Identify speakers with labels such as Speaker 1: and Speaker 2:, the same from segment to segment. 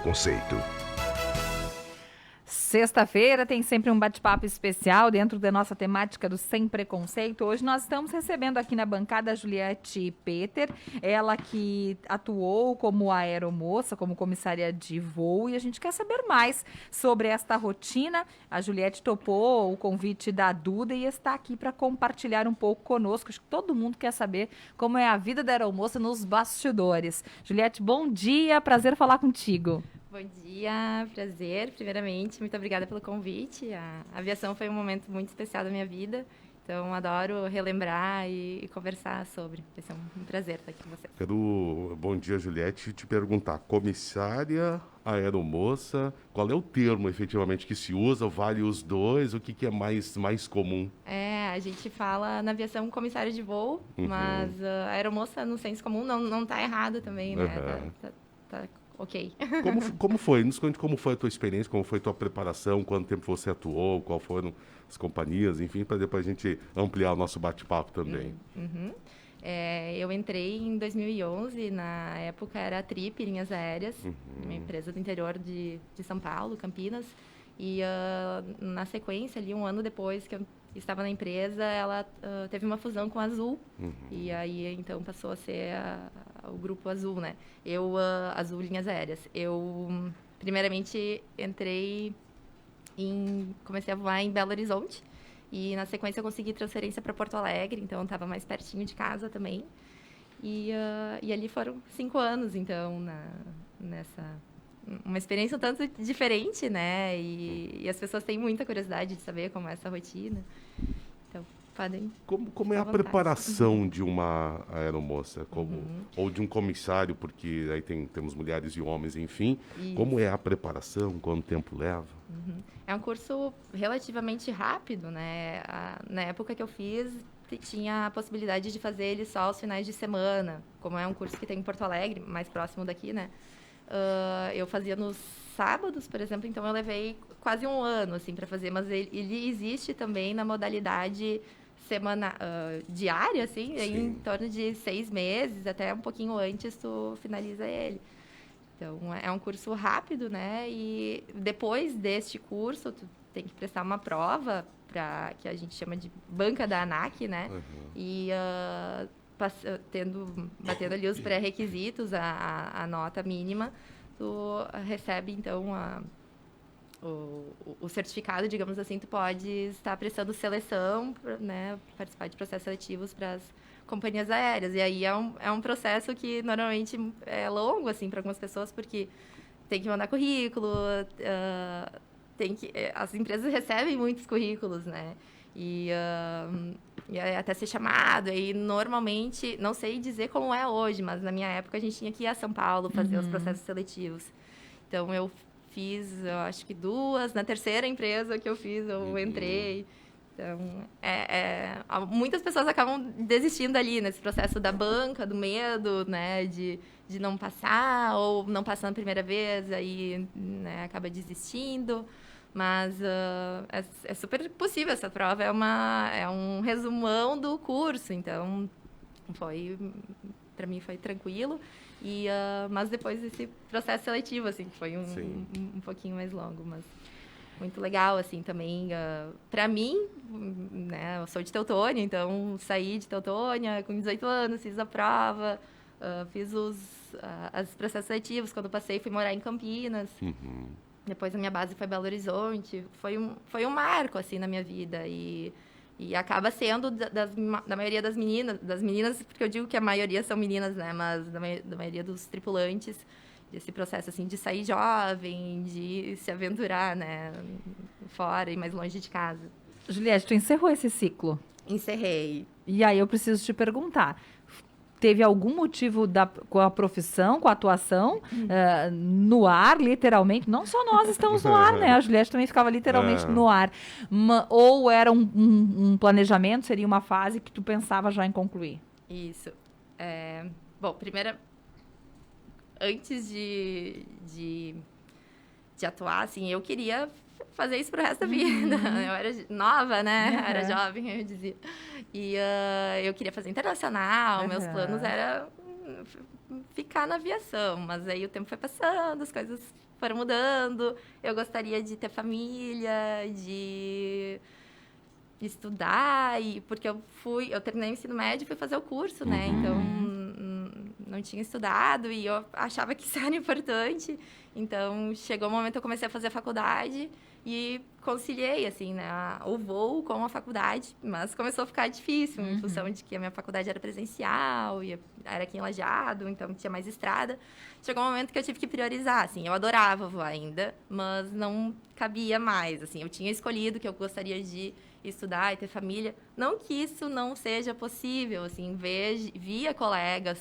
Speaker 1: preconceito.
Speaker 2: Sexta-feira tem sempre um bate-papo especial dentro da nossa temática do Sem Preconceito. Hoje nós estamos recebendo aqui na bancada a Juliette Peter, ela que atuou como aeromoça, como comissária de voo, e a gente quer saber mais sobre esta rotina. A Juliette topou o convite da Duda e está aqui para compartilhar um pouco conosco. Acho que todo mundo quer saber como é a vida da aeromoça nos bastidores. Juliette, bom dia, prazer falar contigo.
Speaker 3: Bom dia, prazer, primeiramente, muito obrigada pelo convite. A aviação foi um momento muito especial da minha vida, então adoro relembrar e conversar sobre. Vai ser um prazer estar aqui com você.
Speaker 4: Bom dia, Juliette, te perguntar, comissária, aeromoça, qual é o termo efetivamente que se usa? Vale os dois? O que é mais comum?
Speaker 3: A gente fala na aviação comissário de voo, mas a aeromoça no senso comum não está errado também, né? Tá ok.
Speaker 4: Como foi? Nos conte como foi a tua experiência, como foi a tua preparação, quanto tempo você atuou, qual foram as companhias, enfim, para depois a gente ampliar o nosso bate-papo também.
Speaker 3: Eu entrei em 2011, na época era a Trip, Linhas Aéreas, uma empresa do interior de São Paulo, Campinas, e na sequência, ali um ano depois que eu estava na empresa, ela teve uma fusão com a Azul, e aí então passou a ser o grupo Azul, né? Azul Linhas Aéreas. Eu, primeiramente, comecei a voar em Belo Horizonte, e na sequência eu consegui transferência para Porto Alegre, então estava mais pertinho de casa também. E ali foram 5 anos, então, nessa... Uma experiência um tanto diferente, né? E as pessoas têm muita curiosidade de saber como é essa rotina. Então, podem...
Speaker 4: Como é a preparação de uma aeromoça? Ou de um comissário, porque aí temos mulheres e homens, enfim. Isso. Como é a preparação? Quanto tempo leva?
Speaker 3: É um curso relativamente rápido, né? Na época que eu fiz, tinha a possibilidade de fazer ele só aos finais de semana. Como é um curso que tem em Porto Alegre, mais próximo daqui, né? Eu fazia nos sábados, por exemplo, então eu levei quase um ano assim, para fazer, mas ele existe também na modalidade diária, assim, em torno de 6 meses, até um pouquinho antes tu finaliza ele. Então, é um curso rápido, né? E depois deste curso, tu tem que prestar uma prova, que a gente chama de banca da ANAC, né? E... batendo ali os pré-requisitos, a nota mínima, tu recebe, então, o certificado, digamos assim, tu pode estar prestando seleção, né, participar de processos seletivos para as companhias aéreas. E aí é um processo que normalmente é longo, assim, para algumas pessoas, porque tem que mandar currículo, as empresas recebem muitos currículos, né? E até ser chamado, e normalmente, não sei dizer como é hoje, mas na minha época a gente tinha que ir a São Paulo fazer os processos seletivos. Então, eu fiz, eu acho que 2, na terceira empresa que eu fiz, eu entrei. Então, muitas pessoas acabam desistindo ali nesse processo da banca, do medo, né, de não passar, ou não passar na primeira vez, aí, né, acaba desistindo. Mas é super possível essa prova, é um resumão do curso, então para mim foi tranquilo, mas depois esse processo seletivo, assim, que foi um pouquinho mais longo, mas muito legal, assim, também, para mim, né, eu sou de Teutônia, então saí de Teutônia com 18 anos, fiz a prova, fiz os processos seletivos, quando passei fui morar em Campinas. Depois a minha base foi Belo Horizonte. Foi um marco, assim, na minha vida. E acaba sendo da maioria das meninas, porque eu digo que a maioria são meninas, né? Mas da maioria dos tripulantes, desse processo, assim, de sair jovem, de se aventurar, né? Fora e mais longe de casa.
Speaker 2: Juliette, tu encerrou esse ciclo?
Speaker 3: Encerrei.
Speaker 2: E aí eu preciso te perguntar, teve algum motivo com a profissão, com a atuação, no ar, literalmente? Não só nós estamos no ar, né? A Juliette também ficava literalmente no ar. Ou era um planejamento, seria uma fase que tu pensava já em concluir?
Speaker 3: Isso. Bom, primeiro, antes de atuar, assim, eu queria fazer isso pro resto da vida. Eu era nova, né? Era jovem, eu dizia. E eu queria fazer internacional, meus planos eram ficar na aviação. Mas aí o tempo foi passando, as coisas foram mudando. Eu gostaria de ter família, de estudar, porque eu terminei o ensino médio e fui fazer o curso, né? Então, não tinha estudado e eu achava que isso era importante. Então, chegou o momento que eu comecei a fazer a faculdade e conciliei, assim, né, o voo com a faculdade, mas começou a ficar difícil, em função de que a minha faculdade era presencial, e era aqui em Lajeado, então tinha mais estrada. Chegou um momento que eu tive que priorizar, assim, eu adorava voar ainda, mas não cabia mais, assim, eu tinha escolhido que eu gostaria de estudar e ter família, não que isso não seja possível, assim, via colegas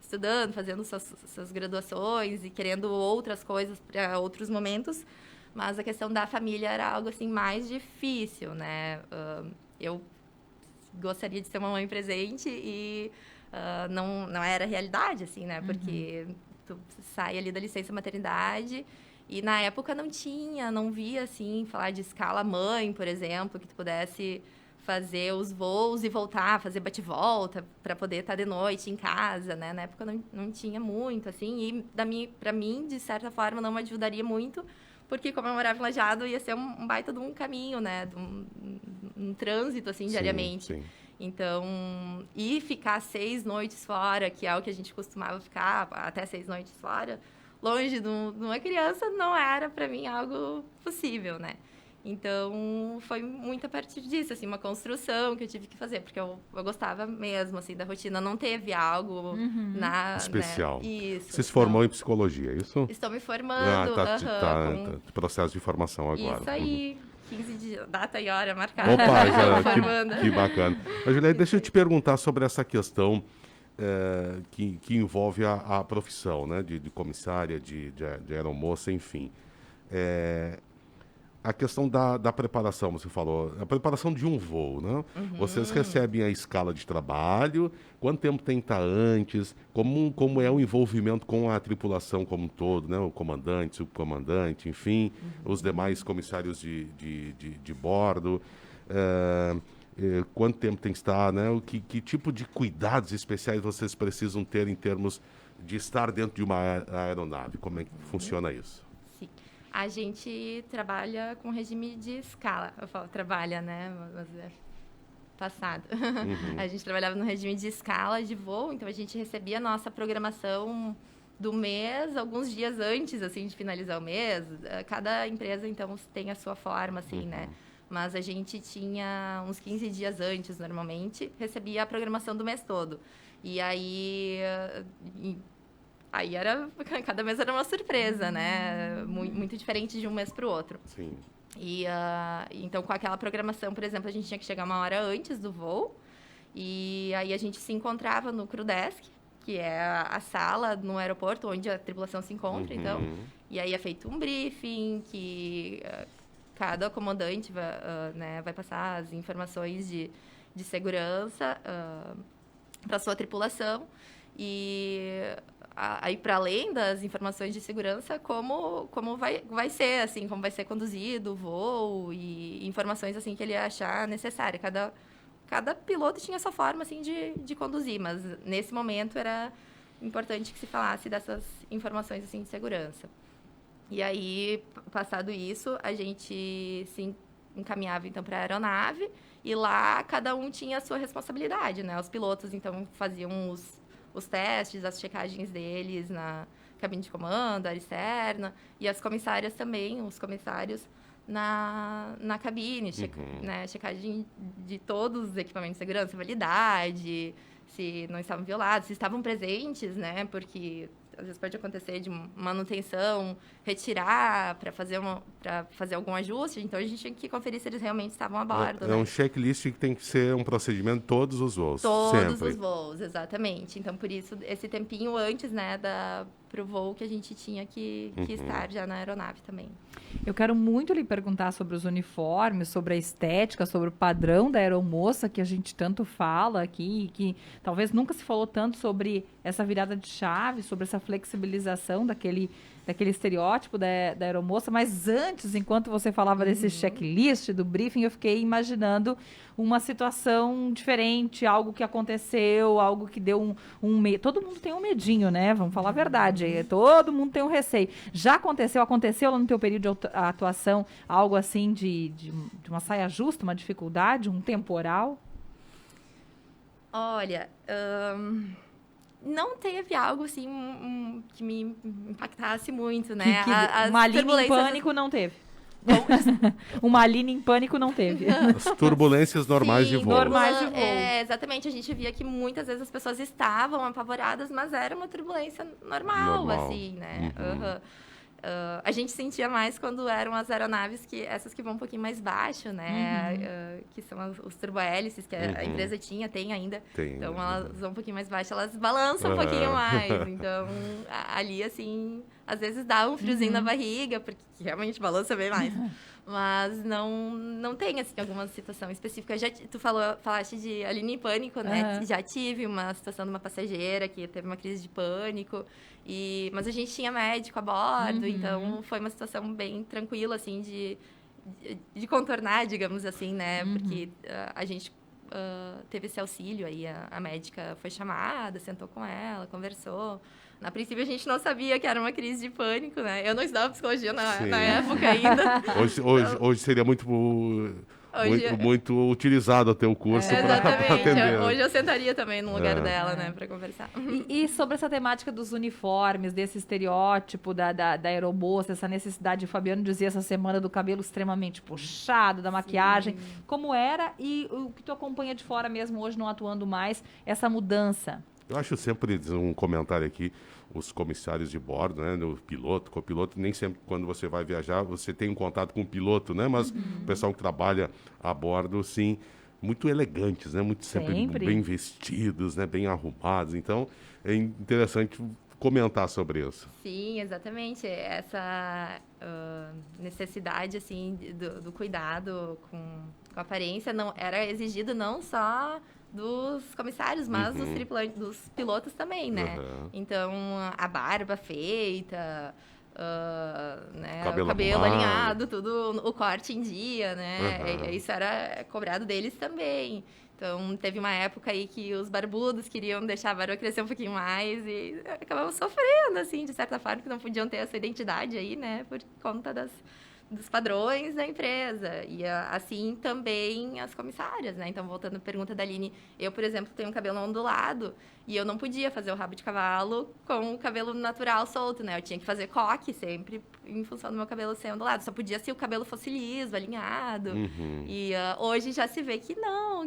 Speaker 3: estudando, fazendo suas graduações e querendo outras coisas para outros momentos, mas a questão da família era algo, assim, mais difícil, né? Eu gostaria de ser uma mãe presente e não era realidade, assim, né? Porque tu sai ali da licença maternidade e, na época, não via, assim, falar de escala mãe, por exemplo, que tu pudesse fazer os voos e voltar, fazer bate-volta para poder estar de noite em casa, né? Na época não tinha muito, assim, e para mim, de certa forma, não me ajudaria muito, porque como eu morava em Lajeado, ia ser um baita de um caminho, né? De um trânsito, assim, diariamente.
Speaker 4: Sim.
Speaker 3: Então, e ficar 6 noites fora, que é o que a gente costumava ficar, até 6 noites fora, longe de uma criança, não era, para mim, algo possível, né? Então, foi muito a partir disso, assim, uma construção que eu tive que fazer, porque eu gostava mesmo, assim, da rotina. Não teve algo
Speaker 4: especial.
Speaker 3: Né? Isso.
Speaker 4: Você se formou em psicologia, é isso?
Speaker 3: Estou me formando.
Speaker 4: Tá processo de formação agora.
Speaker 3: Isso aí. 15 dias, data e hora marcada.
Speaker 4: Opa, que bacana. Mas, Juliette, deixa eu te perguntar sobre essa questão que envolve a profissão, né? De comissária, de aeromoça, enfim. A questão da preparação, você falou, a preparação de um voo, né? Vocês recebem a escala de trabalho, quanto tempo tem que estar antes, como é o envolvimento com a tripulação como um todo, né? O comandante, subcomandante, enfim, os demais comissários de bordo, quanto tempo tem que estar, né? Que tipo de cuidados especiais vocês precisam ter em termos de estar dentro de uma aeronave? Como é que funciona isso?
Speaker 3: A gente trabalha com regime de escala. Eu falo trabalha, né? Mas é passado. A gente trabalhava no regime de escala de voo, então a gente recebia a nossa programação do mês alguns dias antes, assim, de finalizar o mês. Cada empresa, então, tem a sua forma, assim, né? Mas a gente tinha uns 15 dias antes, normalmente, recebia a programação do mês todo. E aí cada mês era uma surpresa, né? Muito diferente de um mês para o outro.
Speaker 4: Sim.
Speaker 3: E então, com aquela programação, por exemplo, a gente tinha que chegar 1 hora antes do voo. E aí a gente se encontrava no crew desk, que é a sala no aeroporto onde a tripulação se encontra, então. E aí é feito um briefing que cada comandante vai passar as informações de segurança para a sua tripulação. E aí, para além das informações de segurança, como vai ser, assim, como vai ser conduzido o voo e informações, assim, que ele achar necessário. Cada piloto tinha a sua forma, assim, de conduzir, mas nesse momento era importante que se falasse dessas informações, assim, de segurança. E aí, passado isso, a gente se encaminhava, então, para a aeronave e lá cada um tinha a sua responsabilidade, né? Os pilotos, então, faziam os testes, as checagens deles na cabine de comando, área externa, e as comissárias também, os comissários na cabine, né, checagem de todos os equipamentos de segurança, validade, se não estavam violados, se estavam presentes, né, porque às vezes pode acontecer de manutenção, retirar para fazer algum ajuste, então a gente tinha que conferir se eles realmente estavam a bordo.
Speaker 4: É um checklist que tem que ser um procedimento todos os voos.
Speaker 3: Todos
Speaker 4: sempre.
Speaker 3: Os voos, exatamente. Então, por isso, esse tempinho antes, né, pro voo que a gente tinha que estar já na aeronave também.
Speaker 2: Eu quero muito lhe perguntar sobre os uniformes, sobre a estética, sobre o padrão da aeromoça que a gente tanto fala aqui, que talvez nunca se falou tanto sobre essa virada de chave, sobre essa flexibilização daquele estereótipo da aeromoça, mas antes, enquanto você falava desse checklist, do briefing, eu fiquei imaginando uma situação diferente, algo que aconteceu, algo que deu um medo. Todo mundo tem um medinho, né? Vamos falar a verdade. Todo mundo tem um receio. Já aconteceu lá no teu período de atuação, algo assim de uma saia justa, uma dificuldade, um temporal?
Speaker 3: Olha, não teve algo assim que me impactasse muito, né?
Speaker 2: Uma Aline em pânico não teve. Uma Aline em pânico não teve.
Speaker 4: As turbulências normais de voo.
Speaker 2: Normais de voo.
Speaker 3: Exatamente, a gente via que muitas vezes as pessoas estavam apavoradas, mas era uma turbulência normal. Assim, né? A gente sentia mais quando eram as aeronaves, essas que vão um pouquinho mais baixo, né? Que são os turbohélices, que a empresa tem ainda. Então, elas vão um pouquinho mais baixo, elas balançam um pouquinho mais. Então, ali, assim, às vezes dá um friozinho na barriga, porque realmente balança bem mais. Mas não tem, assim, alguma situação específica. Tu falaste de Aline em pânico, né? Já tive uma situação de uma passageira que teve uma crise de pânico. Mas a gente tinha médico a bordo, então foi uma situação bem tranquila, assim, de contornar, digamos assim, né? Porque a gente teve esse auxílio aí, a médica foi chamada, sentou com ela, conversou. Na princípio, a gente não sabia que era uma crise de pânico, né? Eu não estudava psicologia na época ainda.
Speaker 4: Hoje seria muito utilizado o teu curso para atender.
Speaker 3: Hoje eu sentaria também no lugar dela, né, para conversar.
Speaker 2: E sobre essa temática dos uniformes, desse estereótipo da aeromoça, essa necessidade, o Fabiano dizia essa semana, do cabelo extremamente puxado, da maquiagem, como era e o que tu acompanha de fora mesmo hoje, não atuando mais, essa mudança?
Speaker 4: Eu acho sempre um comentário aqui, os comissários de bordo, né, o piloto, copiloto, nem sempre quando você vai viajar você tem um contato com o piloto, né, mas o pessoal que trabalha a bordo, sim, muito elegantes, né, muito sempre bem vestidos, né, bem arrumados, então é interessante comentar sobre isso.
Speaker 3: Sim, exatamente, essa necessidade, assim, do cuidado com a aparência era exigido não só dos comissários, mas dos tripulantes, dos pilotos também, né? Então, a barba feita, né? O cabelo alinhado, tudo, o corte em dia, né? Isso era cobrado deles também. Então, teve uma época aí que os barbudos queriam deixar a barba crescer um pouquinho mais e acabavam sofrendo, assim, de certa forma, que não podiam ter essa identidade aí, né? Por conta dos padrões da empresa. E assim também as comissárias, né? Então, voltando à pergunta da Aline, eu, por exemplo, tenho um cabelo ondulado e eu não podia fazer o rabo de cavalo com o cabelo natural solto, né? Eu tinha que fazer coque sempre em função do meu cabelo ser ondulado. Só podia se o cabelo fosse liso, alinhado. E hoje já se vê que não,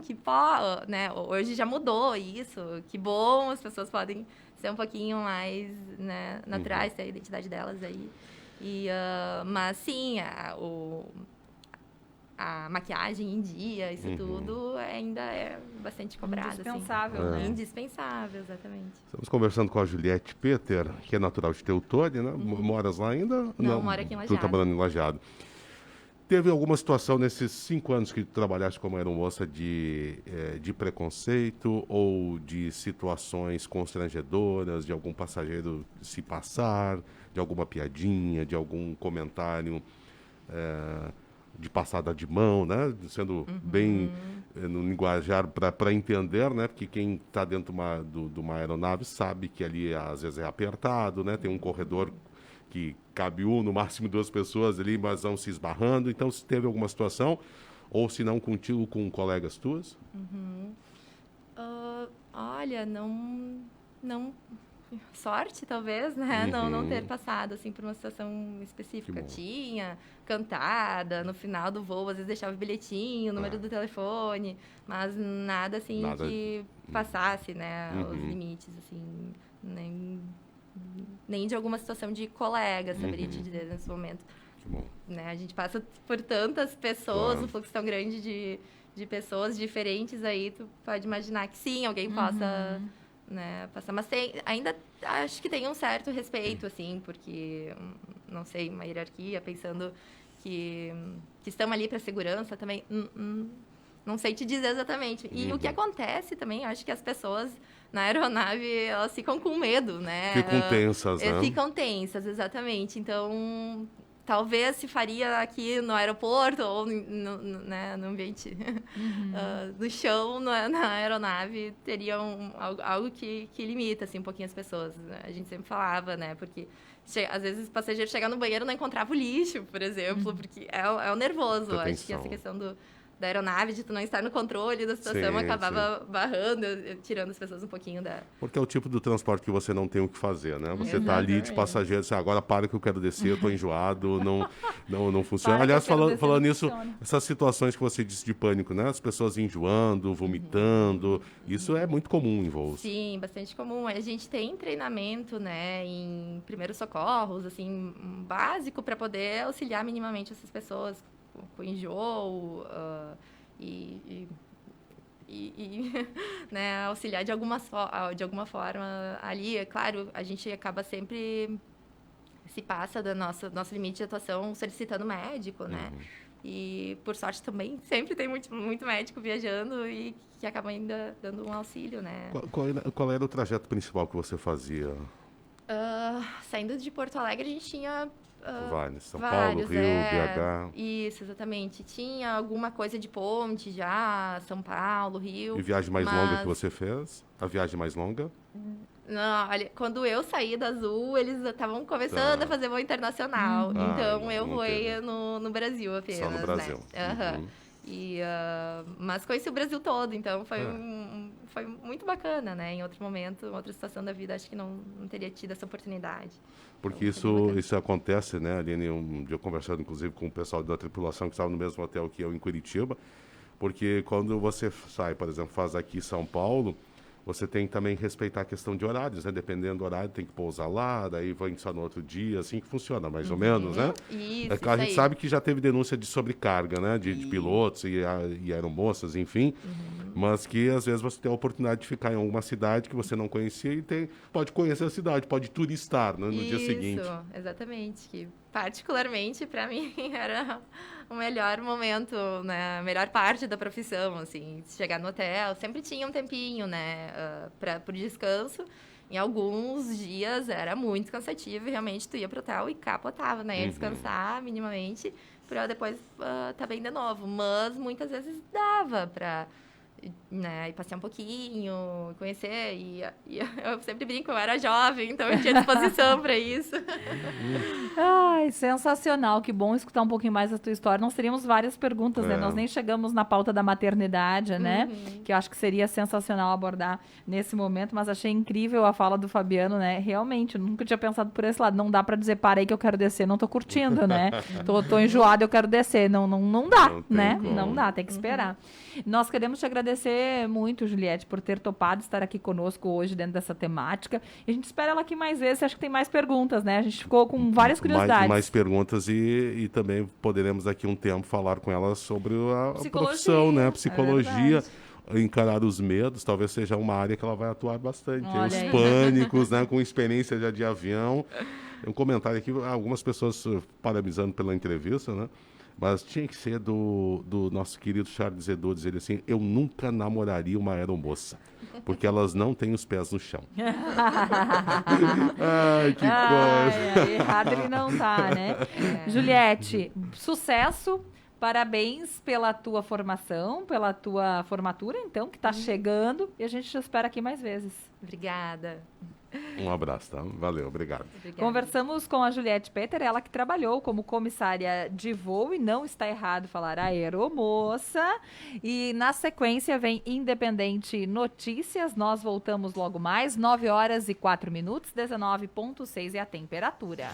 Speaker 3: né? Hoje já mudou isso. Que bom, as pessoas podem ser um pouquinho mais, né, naturais, ter a identidade delas aí. Mas sim, a maquiagem em dia, isso tudo ainda é bastante cobrado.
Speaker 2: Indispensável,
Speaker 3: assim.
Speaker 2: né?
Speaker 3: Indispensável, exatamente.
Speaker 4: Estamos conversando com a Juliette Peter, que é natural de Teutônia, né? Moras lá ainda?
Speaker 3: Não, moro aqui em Lajeado.
Speaker 4: Tu tá morando em Lajeado. Teve alguma situação nesses 5 anos que tu trabalhaste como aeromoça de preconceito ou de situações constrangedoras, de algum passageiro se passar, de alguma piadinha, de algum comentário de passada de mão, né? Sendo bem no linguajar para entender, né? Porque quem está dentro de uma aeronave sabe que ali às vezes é apertado, né? Tem um corredor que cabe no máximo 2 pessoas ali, mas vão se esbarrando. Então, se teve alguma situação, ou se não contigo, com colegas tuas?
Speaker 3: Olha, não... Sorte, talvez, né? Não ter passado, assim, por uma situação específica. Tinha cantada, no final do voo, às vezes deixava o bilhetinho, o número do telefone, mas nada, assim, que passasse, né, os limites, assim, nem de alguma situação de colega, saberia te dizer nesse momento.
Speaker 4: Que bom.
Speaker 3: Né? A gente passa por tantas pessoas, um fluxo tão grande de pessoas diferentes aí, tu pode imaginar que sim, alguém possa, né, passar. Mas ainda acho que tem um certo respeito, assim, porque, não sei, uma hierarquia, pensando que estamos ali para segurança também. não sei te dizer exatamente. E o que acontece também, eu acho que as pessoas na aeronave, elas ficam com medo, né?
Speaker 4: Ficam tensas, né?
Speaker 3: Ficam tensas, exatamente. Então, talvez se faria aqui no aeroporto ou né, no ambiente do chão, na aeronave, teria algo que limita assim, um pouquinho as pessoas. A gente sempre falava, né? Porque às vezes o passageiro chega no banheiro e não encontrava o lixo, por exemplo, porque é o nervoso. Acho que essa questão da aeronave, de tu não estar no controle da situação, acabava barrando, tirando as pessoas um pouquinho da...
Speaker 4: Porque é o tipo do transporte que você não tem o que fazer, né? Você tá ali de passageiro, você agora para que eu quero descer, eu tô enjoado, não funciona. Aliás, falando nisso, essas situações que você disse de pânico, né? As pessoas enjoando, vomitando, isso é muito comum em voos.
Speaker 3: Sim, bastante comum. A gente tem treinamento, né, em primeiros socorros, assim, básico para poder auxiliar minimamente essas pessoas com enjoo né, auxiliar de alguma forma ali. É claro, a gente acaba sempre se passa do nosso limite de atuação solicitando médico, né? E, por sorte, também sempre tem muito médico viajando e que acaba ainda dando um auxílio, né?
Speaker 4: Qual era o trajeto principal que você fazia?
Speaker 3: Saindo de Porto Alegre, a gente tinha...
Speaker 4: São Paulo, Rio, BH.
Speaker 3: Isso, exatamente. Tinha alguma coisa de ponte já, São Paulo, Rio.
Speaker 4: E viagem mais longa que você fez? A viagem mais longa?
Speaker 3: Não, olha, quando eu saí da Azul, eles estavam começando a fazer voo internacional. Então, eu voei no Brasil apenas.
Speaker 4: Só no Brasil.
Speaker 3: Né? Mas conheci o Brasil todo, então foi muito bacana, né? Em outro momento, em outra situação da vida, acho que não teria tido essa oportunidade.
Speaker 4: Porque isso acontece, né, Aline? Um dia eu conversando, inclusive, com o pessoal da tripulação que estava no mesmo hotel que eu, em Curitiba, porque quando você sai, por exemplo, faz aqui em São Paulo, você tem que também respeitar a questão de horários, né? Dependendo do horário, tem que pousar lá, daí vai só no outro dia, assim que funciona, mais ou menos, né?
Speaker 3: Isso,
Speaker 4: a gente sabe que já teve denúncia de sobrecarga, né? De pilotos e aeromoças, enfim, mas que às vezes você tem a oportunidade de ficar em alguma cidade que você não conhecia e pode conhecer a cidade, pode turistar, né? No dia seguinte.
Speaker 3: Isso, exatamente. Que particularmente, para mim, era o melhor momento, né? A melhor parte da profissão, assim, chegar no hotel. Sempre tinha um tempinho, né? Por descanso. Em alguns dias era muito cansativo e realmente tu ia pro hotel e capotava, né? Ia descansar minimamente para depois tá bem de novo. Mas muitas vezes dava para... né, e passear um pouquinho, conhecer, e eu sempre brinco, eu era jovem, então eu tinha disposição para isso.
Speaker 2: Ai, sensacional, que bom escutar um pouquinho mais a tua história. Nós teríamos várias perguntas, né? Nós nem chegamos na pauta da maternidade, né? Que eu acho que seria sensacional abordar nesse momento, mas achei incrível a fala do Fabiano, né? Realmente, eu nunca tinha pensado por esse lado. Não dá para dizer, parei que eu quero descer, não tô curtindo, né? tô enjoado, eu quero descer. Não dá, né?
Speaker 4: Como.
Speaker 2: Não dá, tem que esperar. Nós queremos te agradecer muito, Juliette, por ter topado estar aqui conosco hoje dentro dessa temática. E a gente espera ela aqui mais vezes. Acho que tem mais perguntas, né? A gente ficou com várias curiosidades.
Speaker 4: Mais perguntas e também poderemos daqui um tempo falar com ela sobre a profissão, né? Psicologia. Encarar os medos, talvez seja uma área que ela vai atuar bastante. Os pânicos, né? Com experiência já de avião. Um comentário aqui, algumas pessoas parabenizando pela entrevista, né? Mas tinha que ser do nosso querido Charles Edu, dizer ele assim, eu nunca namoraria uma aeromoça, porque elas não têm os pés no chão. Ai, que coisa.
Speaker 2: Errado ele não tá, né? Juliette, sucesso, parabéns pela tua formação, pela tua formatura, então, que tá chegando, e a gente te espera aqui mais vezes.
Speaker 3: Obrigada.
Speaker 4: Um abraço, tá? Valeu, obrigado.
Speaker 2: Obrigada. Conversamos com a Juliette Peter, ela que trabalhou como comissária de voo, e não está errado falar aeromoça. E na sequência vem Independente Notícias. Nós voltamos logo mais, 9h04, 19,6 é a temperatura.